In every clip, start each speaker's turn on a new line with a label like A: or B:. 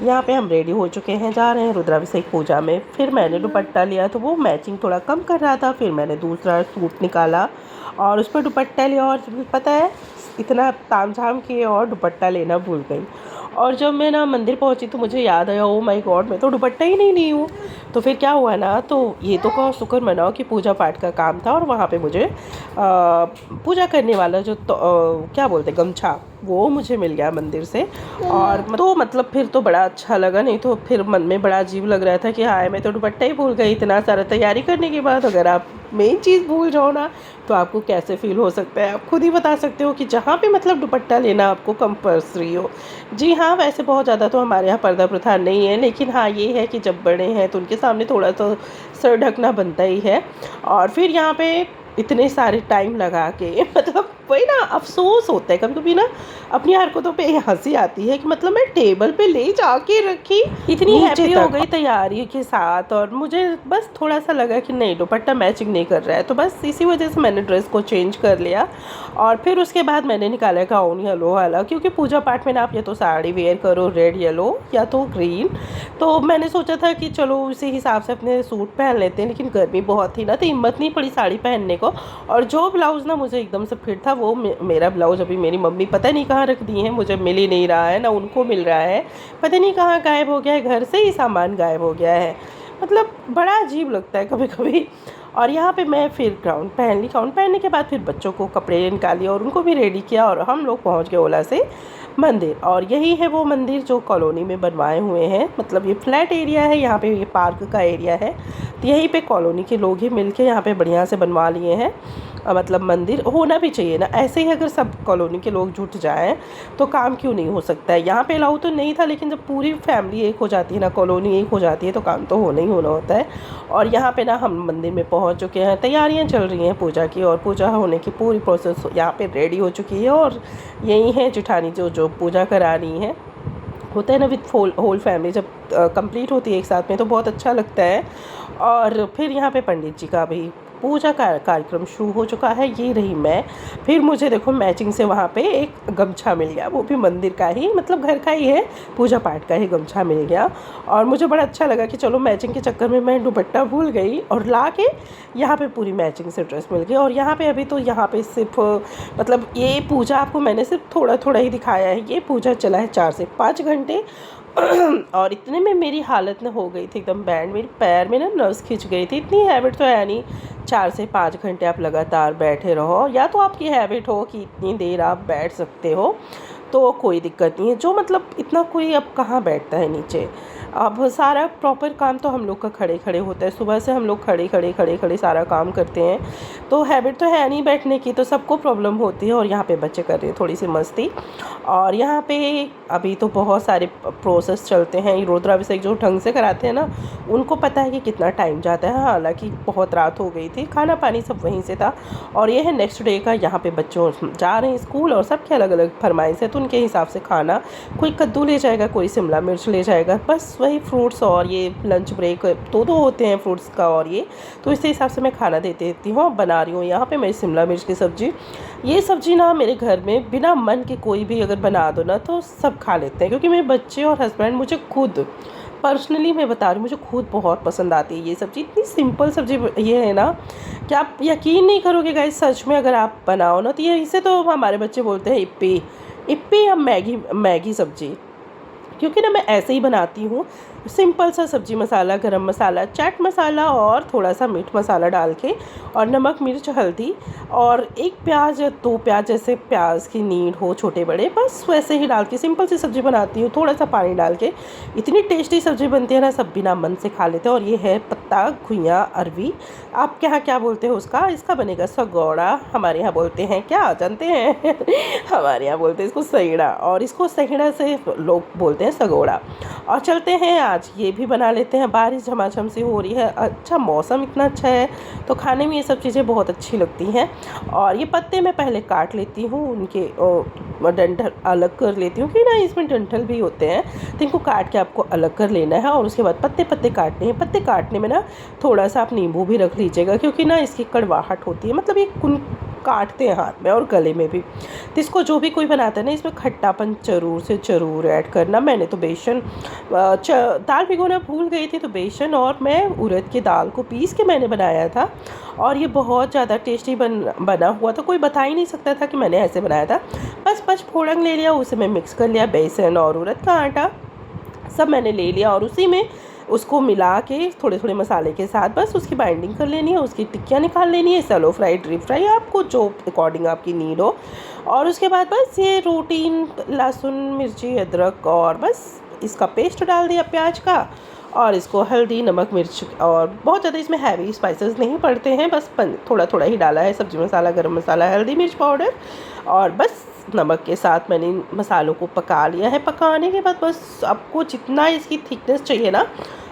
A: यहाँ पे हम रेडी हो चुके हैं, जा रहे हैं रुद्राभिषेक पूजा में। फिर मैंने दुपट्टा लिया तो वो मैचिंग थोड़ा कम कर रहा था। फिर मैंने दूसरा सूट निकाला और उस पर दुपट्टा लिया, और पता है इतना तामझाम किए और दुपट्टा लेना भूल गई। और जब मैं ना मंदिर पहुंची तो मुझे याद आया, ओ माय गॉड, मैं तो दुपट्टा ही नहीं ली हूँ। तो फिर क्या हुआ ना, तो ये तो कहो शुक्र मनाओ कि पूजा पाठ का काम था और वहाँ पे मुझे पूजा करने वाला जो क्या बोलते गमछा, वो मुझे मिल गया मंदिर से। और तो मतलब फिर तो बड़ा अच्छा लगा, नहीं तो फिर मन में बड़ा अजीब लग रहा था कि हाय मैं तो दुपट्टा ही भूल गई। इतना सारा तैयारी करने के बाद अगर आप मेन चीज़ भूल जाओ ना, तो आपको कैसे फील हो सकता है। आप खुद ही बता सकते हो कि जहाँ पे मतलब दुपट्टा लेना आपको कंपल्सरी हो। जी हाँ, वैसे बहुत ज़्यादा तो हमारे यहाँ पर्दा प्रथा नहीं है, लेकिन हाँ ये है कि जब बड़े हैं तो उनके सामने थोड़ा तो सर ढकना बनता ही है। और फिर यहाँ पे इतने सारे टाइम लगा के मतलब वही ना अफसोस होता है कभी कभी ना, अपनी हरकतों पे हंसी आती है कि मतलब मैं टेबल पे ले जाके रखी, इतनी हैप्पी हो गई तैयारी के साथ, और मुझे बस थोड़ा सा लगा कि नहीं दुपट्टा मैचिंग नहीं कर रहा है, तो बस इसी वजह से मैंने ड्रेस को चेंज कर लिया। और फिर उसके बाद मैंने निकाला गाउन येलो वाला, क्योंकि पूजा पाठ में ना आप या तो साड़ी वेयर करो रेड येलो या तो ग्रीन। तो मैंने सोचा था कि चलो उसी हिसाब से अपने सूट पहन लेते हैं, लेकिन गर्मी बहुत थी ना तो हिम्मत नहीं पड़ी साड़ी पहनने को। और जो ब्लाउज़ ना मुझे एकदम से फिट था, वो मेरा ब्लाउज़ अभी मेरी मम्मी पता नहीं कहाँ रख दी है, मुझे मिल ही नहीं रहा है, ना उनको मिल रहा है, पता नहीं कहाँ गायब हो गया है, घर से ही सामान गायब हो गया है। मतलब बड़ा अजीब लगता है कभी कभी। और यहाँ पे मैं फिर गाउन पहन ली, गाउन पहनने के बाद फिर बच्चों को कपड़े निकाली और उनको भी रेडी किया, और हम लोग पहुँच गए ओला से मंदिर। और यही है वो मंदिर जो कॉलोनी में बनवाए हुए हैं, मतलब ये फ्लैट एरिया है, यहाँ पे ये पार्क का एरिया है, तो यहीं पे कॉलोनी के लोग ही मिलके यहाँ पे बढ़िया से बनवा लिए हैं। मतलब मंदिर होना भी चाहिए ना, ऐसे ही अगर सब कॉलोनी के लोग जुट जाएं तो काम क्यों नहीं हो सकता है। यहाँ पे अलाउ तो नहीं था, लेकिन जब पूरी फैमिली एक हो जाती है ना, कॉलोनी एक हो जाती है, तो काम तो होना ही होना होता है। और यहाँ पे ना हम मंदिर में पहुँच चुके हैं, तैयारियाँ चल रही हैं पूजा की, और पूजा होने की पूरी प्रोसेस यहाँ पे रेडी हो चुकी है। और यही है जिठानी जो पूजा करा रही हैं। होता है ना विद होल फैमिली, जब कंप्लीट होती है एक साथ में तो बहुत अच्छा लगता है। और फिर यहाँ पे पंडित जी का भी पूजा का कार्यक्रम शुरू हो चुका है। ये रही मैं, फिर मुझे देखो मैचिंग से वहाँ पे एक गमछा मिल गया, वो भी मंदिर का ही, मतलब घर का ही है, पूजा पाठ का ही गमछा मिल गया। और मुझे बड़ा अच्छा लगा कि चलो मैचिंग के चक्कर में मैं दुपट्टा भूल गई, और ला के यहाँ पे पूरी मैचिंग से ड्रेस मिल गई। और यहाँ पे अभी तो यहाँ पे सिर्फ मतलब ये पूजा आपको मैंने सिर्फ थोड़ा थोड़ा ही दिखाया है, ये पूजा चला है 4 से 5 घंटे। और इतने में मेरी हालत ना हो गई थी एकदम बैड, मेरे पैर में ना नर्व्स खिंच गई थी। इतनी हैबिट तो है नहीं 4 से 5 घंटे आप लगातार बैठे रहो, या तो आपकी हैबिट हो कि इतनी देर आप बैठ सकते हो तो कोई दिक्कत नहीं है। जो मतलब इतना कोई अब कहाँ बैठता है नीचे। अब सारा प्रॉपर काम तो हम लोग का खड़े खड़े होता है, सुबह से हम लोग खड़े खड़े सारा काम करते हैं, तो हैबिट तो है नहीं बैठने की, तो सबको प्रॉब्लम होती है। और यहाँ पे बच्चे कर रहे हैं थोड़ी सी मस्ती। और यहाँ पे अभी तो बहुत सारे प्रोसेस चलते हैं, रुद्राभिषेक जो ढंग से कराते हैं ना, उनको पता है कि कितना टाइम जाता है। हालांकि बहुत रात हो गई थी, खाना पानी सब वहीं से था। और ये है नेक्स्ट डे का, यहाँ पे बच्चों जा रहे हैं स्कूल और सबके अलग अलग फरमाइश है, तो उनके हिसाब से खाना, कोई कद्दू ले जाएगा, कोई शिमला मिर्च ले जाएगा, बस वही फ्रूट्स। और ये लंच ब्रेक दो होते हैं फ्रूट्स का, और ये तो इसी हिसाब से मैं खाना देती हूँ। बना रही हूँ यहाँ पे मैं शिमला मिर्च की सब्ज़ी। ये सब्ज़ी ना मेरे घर में बिना मन के कोई भी अगर बना दो ना तो सब खा लेते हैं, क्योंकि मेरे बच्चे और हस्बैंड, मुझे खुद पर्सनली मैं बता रही हूँ, मुझे खुद बहुत पसंद आती है ये सब्ज़ी। इतनी सिंपल सब्ज़ी ये है ना कि आप यकीन नहीं करोगे गाइस, सच में अगर आप बनाओ ना तो ये, इसे तो हमारे बच्चे बोलते हैं इप्पी इप्पी या मैगी सब्ज़ी, क्योंकि ना मैं ऐसे ही बनाती हूँ। सिंपल सा सब्ज़ी मसाला, गरम मसाला, चाट मसाला और थोड़ा सा मीट मसाला डाल के, और नमक मिर्च हल्दी, और 1 प्याज या 2 प्याज, जैसे प्याज की नीड हो छोटे बड़े, बस वैसे ही डाल के सिंपल सी सब्ज़ी बनाती हूँ, थोड़ा सा पानी डाल के। इतनी टेस्टी सब्ज़ी बनती है ना, सब बिना मन से खा लेते हैं। और ये है पत्ता घुइयाँ अरवी, आपके यहाँ क्या बोलते हैं उसका, इसका बनेगा सगौड़ा, हमारे यहाँ बोलते हैं क्या जानते हैं हमारे यहाँ बोलते हैं इसको सहीड़ा, और इसको सहीड़ा से लोग बोलते हैं सगौड़ा। और चलते हैं, आज ये भी बना लेते हैं। बारिश झमाझम सी हो रही है, अच्छा मौसम इतना अच्छा है, तो खाने में ये सब चीज़ें बहुत अच्छी लगती हैं। और ये पत्ते मैं पहले काट लेती हूँ, उनके डंठल अलग कर लेती हूँ, कि ना इसमें डंठल भी होते हैं, तो इनको काट के आपको अलग कर लेना है। और उसके बाद पत्ते पत्ते काटने हैं। पत्ते काटने में ना थोड़ा सा आप नींबू भी रख लीजिएगा, क्योंकि ना इसकी कड़वाहट होती है, मतलब ये काटते हैं हाथ में और गले में भी। तो इसको जो भी कोई बनाता है ना, इसमें खट्टापन ज़रूर से ज़रूर ऐड करना। मैंने तो बेसन दाल भिगोना भूल गई थी, तो बेसन और मैं उड़द की दाल को पीस के मैंने बनाया था और ये बहुत ज़्यादा टेस्टी बना हुआ था। कोई बता ही नहीं सकता था कि मैंने ऐसे बनाया था। बस पचफोड़न ले लिया, उसे मैं मिक्स कर लिया, बेसन और उड़द का आटा सब मैंने ले लिया और उसी में उसको मिला के थोड़े थोड़े मसाले के साथ बस उसकी बाइंडिंग कर लेनी है। उसकी टिक्कियाँ निकाल लेनी है, सैलो फ्राई, डीप फ्राई, आपको जो अकॉर्डिंग आपकी नीड हो। और उसके बाद बस ये रूटीन लहसुन, मिर्ची, अदरक और बस इसका पेस्ट डाल दिया प्याज का, और इसको हल्दी, नमक, मिर्च और बहुत ज़्यादा इसमें हैवी स्पाइसेस नहीं पड़ते हैं, बस थोड़ा थोड़ा ही डाला है। सब्ज़ी मसाला, गरम मसाला, हल्दी, मिर्च पाउडर और बस नमक के साथ मैंने मसालों को पका लिया है। पकाने के बाद बस आपको जितना इसकी थिकनेस चाहिए ना,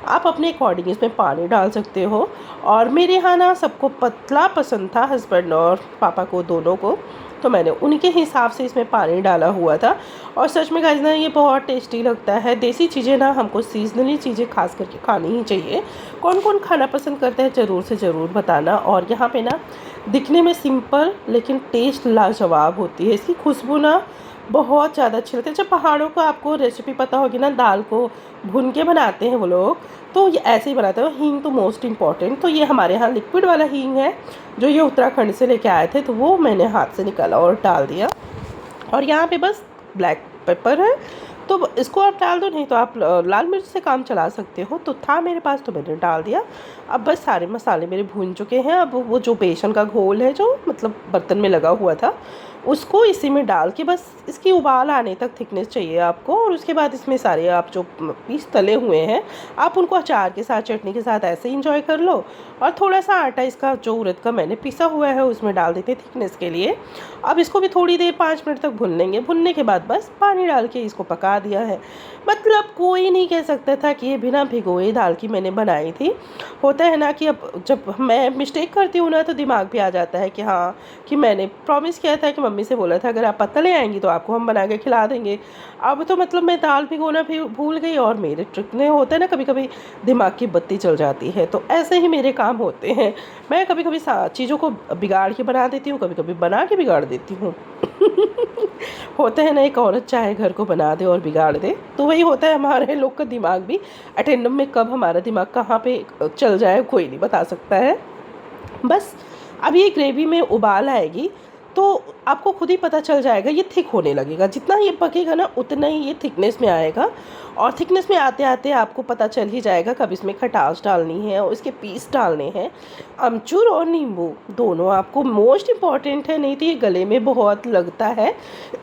A: आप अपने अकॉर्डिंग इसमें पानी डाल सकते हो। और मेरे यहाँ ना सबको पतला पसंद था, हस्बैंड और पापा को, दोनों को, तो मैंने उनके हिसाब से इसमें पानी डाला हुआ था। और सच में गाइस ना ये बहुत टेस्टी लगता है। देसी चीज़ें ना हमको सीजनली चीज़ें खास करके खानी ही चाहिए। कौन कौन खाना पसंद करता है ज़रूर से ज़रूर बताना। और यहाँ पे ना दिखने में सिंपल लेकिन टेस्ट लाजवाब होती है। इसकी खुशबू ना बहुत ज़्यादा अच्छी लगती है। जब पहाड़ों का आपको रेसिपी पता होगी ना, दाल को भुन के बनाते हैं वो लोग, तो ये ऐसे ही बनाते हैं। हींग तो मोस्ट इम्पॉर्टेंट, तो ये हमारे यहाँ लिक्विड वाला हींग है जो ये उत्तराखंड से लेके आए थे, तो वो मैंने हाथ से निकाला और डाल दिया। और यहाँ पे बस ब्लैक पेपर है, तो इसको आप डाल दो, नहीं तो आप लाल मिर्च से काम चला सकते हो। तो था मेरे पास तो मैंने डाल दिया। अब बस सारे मसाले मेरे भून चुके हैं। अब वो जो बेसन का घोल है जो मतलब बर्तन में लगा हुआ था, उसको इसी में डाल के बस इसकी उबाल आने तक थिकनेस चाहिए आपको। और उसके बाद इसमें सारे आप जो पीस तले हुए हैं, आप उनको अचार के साथ, चटनी के साथ ऐसे इंजॉय कर लो। और थोड़ा सा आटा इसका जो उड़द का मैंने पिसा हुआ है उसमें डाल देते थिकनेस के लिए। अब इसको भी थोड़ी देर 5 मिनट तक भून लेंगे। भुनने के बाद बस पानी डाल के इसको पका दिया है। मतलब कोई नहीं कह सकता था कि ये बिना भिगोए दाल की मैंने बनाई थी। होता है ना कि अब जब मैं मिस्टेक करती हूँ ना, तो दिमाग पे आ जाता है कि हाँ, कि मैंने प्रॉमिस किया था, कि मम्मी से बोला था अगर आप पतले आएंगी तो आपको हम बना के खिला देंगे। अब तो मतलब मैं दाल भिगोना भी भूल गई, और मेरे ट्रिक में होता है ना, कभी कभी दिमाग की बत्ती चल जाती है। तो ऐसे ही मेरे काम होते हैं। मैं कभी कभी चीज़ों को बिगाड़ के बना देती हूँ, कभी कभी बना के बिगाड़ देती हूँ। होता है ना, एक औरत चाहे घर को बना दे और बिगाड़ दे, तो वही होता है हमारे लोग का दिमाग भी। अटेंडम में कब हमारा दिमाग कहाँ पे चल जाए कोई नहीं बता सकता है। बस अब ये ग्रेवी में उबाल आएगी तो आपको खुद ही पता चल जाएगा, ये थिक होने लगेगा। जितना ये पकेगा ना उतना ही ये थिकनेस में आएगा। और थिकनेस में आते आते आपको पता चल ही जाएगा कब इसमें खटास डालनी है और इसके पीस डालने हैं। अमचूर और नींबू दोनों आपको मोस्ट इम्पॉर्टेंट है, नहीं तो ये गले में बहुत लगता है।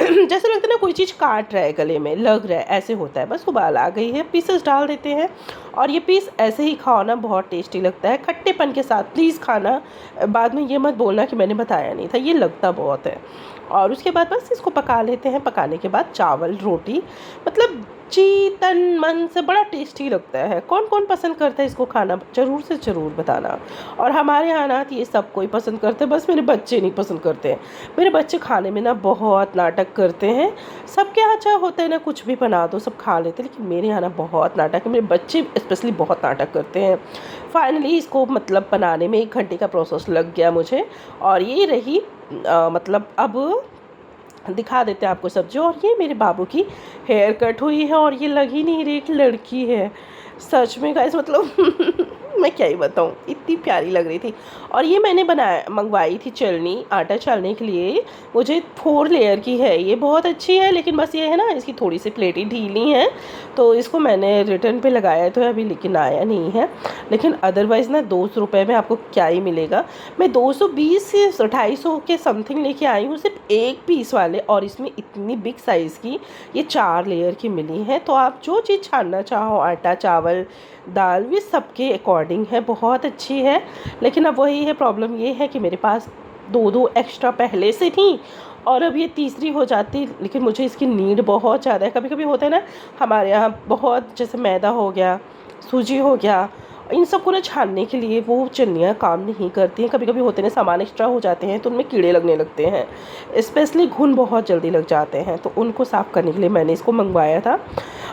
A: जैसे लगता है ना कोई चीज़ काट रहा है, गले में लग रहा है, ऐसे होता है। बस उबाल आ गई है, पीसेस डाल देते हैं। और ये पीस ऐसे ही खाओ ना, बहुत टेस्टी लगता है खट्टेपन के साथ। प्लीज़ खाना, बाद में ये मत बोलना कि मैंने बताया नहीं था, ये लगता बहुत है। और उसके बाद बस इसको पका लेते हैं। पकाने के बाद चावल रोटी, मतलब जी तन मन से बड़ा टेस्टी लगता है। कौन कौन पसंद करता है इसको खाना, ज़रूर से ज़रूर बताना। और हमारे यहाँ ना ये सब कोई पसंद करते हैं, बस मेरे बच्चे नहीं पसंद करते हैं। मेरे बच्चे खाने में ना बहुत नाटक करते हैं। सबके यहाँ अच्छा होता है ना, कुछ भी बना दो सब खा लेते हैं, लेकिन मेरे यहाँ ना बहुत नाटक है। मेरे बच्चे स्पेशली बहुत नाटक करते हैं। फाइनली इसको मतलब बनाने में 1 घंटे का प्रोसेस लग गया मुझे। और ये रही मतलब अब दिखा देते हैं आपको सब्जी। और ये मेरे बाबू की हेयर कट हुई है और ये लग ही नहीं रही एक लड़की है। सच में गाइस मतलब मैं क्या ही बताऊँ, इतनी प्यारी लग रही थी। और ये मैंने मंगवाई थी चलनी, आटा चालने के लिए। मुझे 4 लेयर की है, ये बहुत अच्छी है, लेकिन बस ये है ना इसकी थोड़ी सी प्लेटें ढीली हैं, तो इसको मैंने रिटर्न पे लगाया तो अभी, लेकिन आया नहीं है। लेकिन अदरवाइज़ ना 200 रुपये में आपको क्या ही मिलेगा। मैं 220 से 250 के समथिंग लेके आई हूँ सिर्फ एक पीस वाले, और इसमें इतनी बिग साइज़ की ये 4 लेयर की मिली है। तो आप जो चीज़ छानना चाहो, आटा, चावल, दाल, ये सबके अकॉर्डिंग है, बहुत अच्छी है। लेकिन अब वही है, प्रॉब्लम ये है कि मेरे पास 2 एक्स्ट्रा पहले से थी और अब ये तीसरी हो जाती, लेकिन मुझे इसकी नीड बहुत ज़्यादा है। कभी कभी होता है ना हमारे यहाँ बहुत, जैसे मैदा हो गया, सूजी हो गया, इन सब को ना छानने के लिए वो चलनियाँ काम नहीं करती हैं। कभी कभी होते हैं सामान एक्स्ट्रा हो जाते हैं तो उनमें कीड़े लगने लगते हैं, स्पेशली घुन बहुत जल्दी लग जाते हैं, तो उनको साफ़ करने के लिए मैंने इसको मंगवाया था।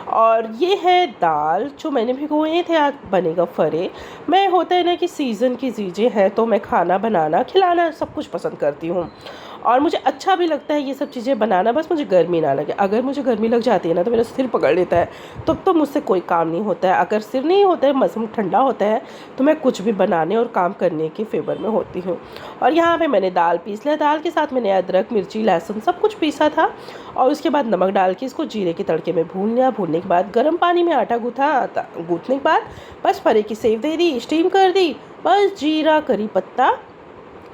A: और ये है दाल जो मैंने भिगोए थे, आज बनेगा फरे। मैं होता है ना कि सीज़न की चीज़ें हैं तो मैं खाना बनाना खिलाना सब कुछ पसंद करती हूँ और मुझे अच्छा भी लगता है ये सब चीज़ें बनाना, बस मुझे गर्मी ना लगे। अगर मुझे गर्मी लग जाती है ना तो मेरा सिर पकड़ लेता है, तो मुझसे कोई काम नहीं होता है। अगर सिर नहीं होता है, मौसम ठंडा होता है, तो मैं कुछ भी बनाने और काम करने के फेवर में होती हूँ। और यहाँ पे मैंने दाल पीस लिया, दाल के साथ मैंने अदरक मिर्ची लहसुन सब कुछ पीसा था और उसके बाद नमक डाल के इसको जीरे के तड़के में भून लिया। भूनने के बाद गर्म पानी में आटा गूँथा, गूँथने के बाद बस फरे की सेव दे दी, स्टीम कर दी। बस जीरा करी पत्ता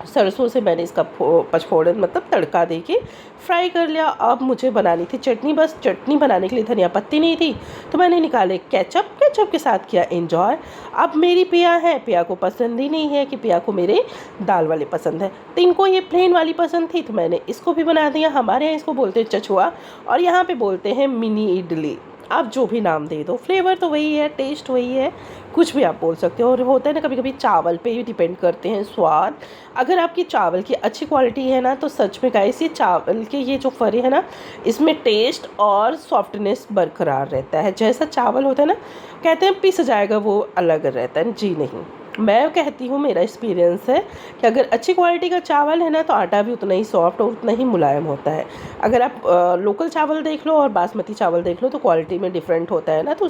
A: सरसों से मैंने इसका पचफोड़न मतलब तड़का दे के फ्राई कर लिया। अब मुझे बनानी थी चटनी, बस चटनी बनाने के लिए धनिया पत्ती नहीं थी तो मैंने निकाले केचप के साथ किया एंजॉय। अब मेरी पिया है, पिया को पसंद ही नहीं है कि पिया को मेरे दाल वाले पसंद है, तो इनको ये प्लेन वाली पसंद थी तो मैंने इसको भी बना दिया। हमारे यहाँ इसको बोलते हैं चछुआ और यहाँ पे बोलते हैं मिनी इडली। आप जो भी नाम दे दो, फ्लेवर तो वही है, टेस्ट वही है, कुछ भी आप बोल सकते हो। और होता है ना कभी कभी चावल पे ही डिपेंड करते हैं स्वाद। अगर आपकी चावल की अच्छी क्वालिटी है ना तो सच में गाइस ये चावल के ये जो फरे हैं ना इसमें टेस्ट और सॉफ्टनेस बरकरार रहता है। जैसा चावल होता है ना कहते हैं पिस जाएगा वो अलग रहता है, जी नहीं, मैं कहती हूँ मेरा एक्सपीरियंस है कि अगर अच्छी क्वालिटी का चावल है ना तो आटा भी उतना ही सॉफ्ट और उतना ही मुलायम होता है। अगर आप लोकल चावल देख लो और बासमती चावल देख लो तो क्वालिटी में डिफरेंट होता है ना, तो